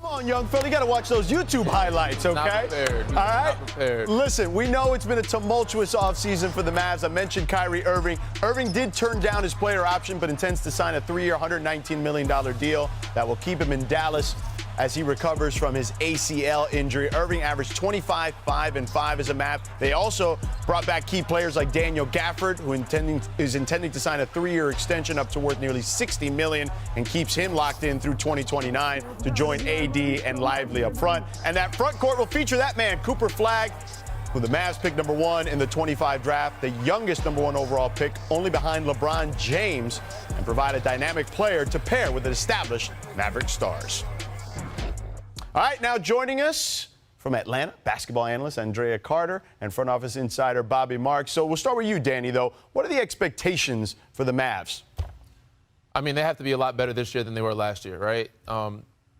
Come on, young fella, you got to watch those YouTube highlights, okay? Not prepared. All right? Not prepared. Listen, we know it's been a tumultuous offseason for the Mavs. I mentioned Kyrie Irving. Irving did turn down his player option, but intends to sign a 3-year, $119 million deal that will keep him in Dallas as he recovers from his ACL injury. Irving averaged 25, 5, and 5 as a Mav. They also brought back key players like Daniel Gafford, who is intending to sign a 3-year extension up to worth nearly $60 million and keeps him locked in through 2029 to join AD and Lively up front. And that front court will feature that man, Cooper Flagg, who the Mavs picked number 1 in the 25 draft, the youngest number 1 overall pick, only behind LeBron James, and provide a dynamic player to pair with an established Mavericks stars. All right, now joining us from Atlanta, basketball analyst Andrea Carter and front office insider Bobby Marks. So we'll start with you, Danny, though. What are the expectations for the Mavs? I mean, they have to be a lot better this year than they were last year, right?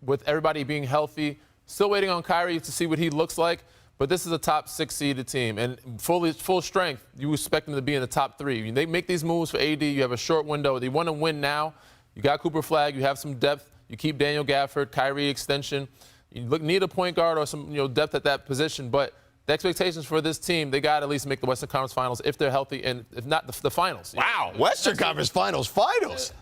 With everybody being healthy, still waiting on Kyrie to see what he looks like, but this is a top 6 seeded team. And full strength, you expect them to be in the top 3. They make these moves for AD. You have a short window. They want to win now. You got Cooper Flagg. You have some depth. You keep Daniel Gafford, Kyrie extension. You need a point guard or some depth at that position, but the expectations for this team, they got to at least make the Western Conference Finals if they're healthy, and if not, the finals. Wow, Western Conference Finals.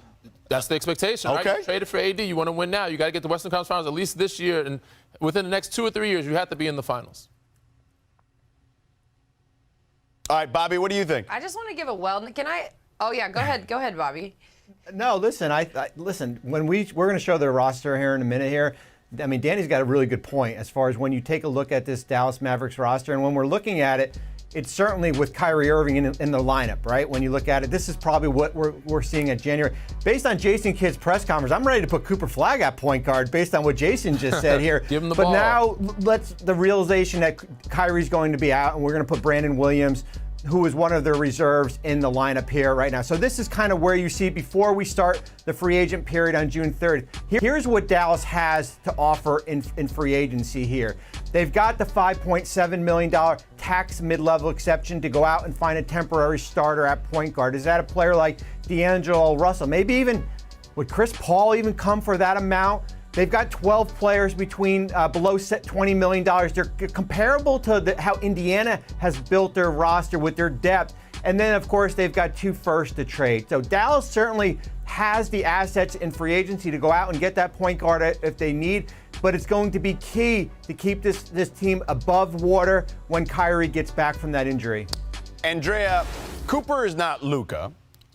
That's the expectation, okay. Right? You traded for AD, you want to win now. You got to get the Western Conference Finals at least this year, and within the next 2 or 3 years, you have to be in the finals. All right, Bobby, what do you think? I just want to give a Can I? Oh yeah, go ahead, Bobby. No, listen. Listen. When we're going to show their roster here in a minute here. I mean, Danny's got a really good point as far as when you take a look at this Dallas Mavericks roster, and when we're looking at it, it's certainly with Kyrie Irving in the lineup, right? When you look at it, this is probably what we're seeing at January. Based on Jason Kidd's press conference, I'm ready to put Cooper Flagg at point guard based on what Jason just said here. Give him the ball. But now, the realization that Kyrie's going to be out, and we're going to put Brandon Williams, who is one of their reserves, in the lineup here right now. So this is kind of where you see before we start the free agent period on June 3rd. Here's what Dallas has to offer in free agency here. They've got the $5.7 million tax mid-level exception to go out and find a temporary starter at point guard. Is that a player like D'Angelo Russell? Maybe even, would Chris Paul even come for that amount? They've got 12 players between below $20 million. They're comparable to how Indiana has built their roster with their depth. And then, of course, they've got 2 firsts to trade. So Dallas certainly has the assets in free agency to go out and get that point guard if they need. But it's going to be key to keep this team above water when Kyrie gets back from that injury. Andrea, Cooper is not Luka,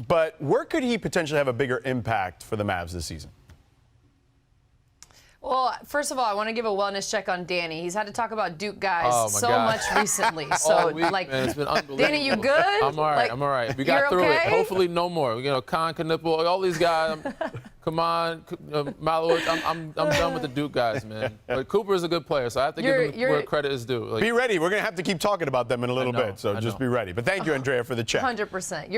but where could he potentially have a bigger impact for the Mavs this season? Well, first of all, I want to give a wellness check on Danny. He's had to talk about Duke guys much recently. So, week, man, it's been unbelievable. Danny, you good? I'm all right. I'm all right. We got through it. Hopefully, no more. Con Knipple, all these guys. Come on, Malowitz. I'm done with the Duke guys, man. But Cooper is a good player, so I have to give him where credit is due. Be ready. We're going to have to keep talking about them in a little bit, so just be ready. But thank you, Andrea, for the check. 100%.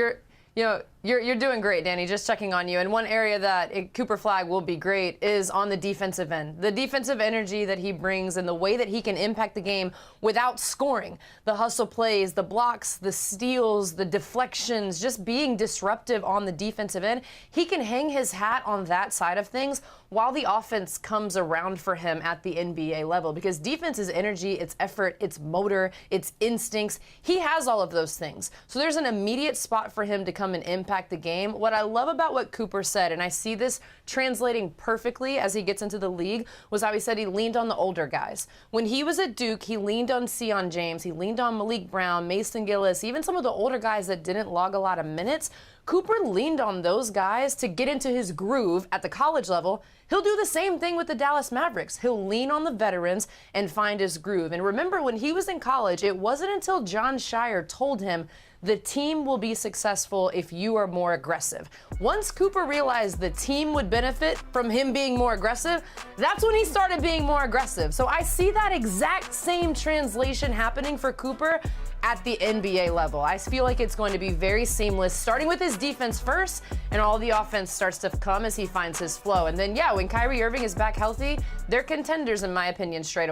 You're doing great, Danny. Just checking on you. And one area that Cooper Flagg will be great is on the defensive end. The defensive energy that he brings and the way that he can impact the game without scoring. The hustle plays, the blocks, the steals, the deflections, just being disruptive on the defensive end. He can hang his hat on that side of things while the offense comes around for him at the NBA level. Because defense is energy, it's effort, it's motor, it's instincts. He has all of those things. So there's an immediate spot for him to come and impact the game. What I love about what Cooper said, and I see this translating perfectly as he gets into the league, was how he said he leaned on the older guys. When he was at Duke, he leaned on Sion James, he leaned on Malik Brown, Mason Gillis, even some of the older guys that didn't log a lot of minutes. Cooper leaned on those guys to get into his groove at the college level. He'll do the same thing with the Dallas Mavericks. He'll lean on the veterans and find his groove. And remember, when he was in college, it wasn't until John Shire told him the team will be successful if you are more aggressive. Once Cooper realized the team would benefit from him being more aggressive, that's when he started being more aggressive. So I see that exact same translation happening for Cooper at the NBA level. I feel like it's going to be very seamless, starting with his defense first, and all the offense starts to come as he finds his flow. And then, yeah, when Kyrie Irving is back healthy, they're contenders, in my opinion, straight away.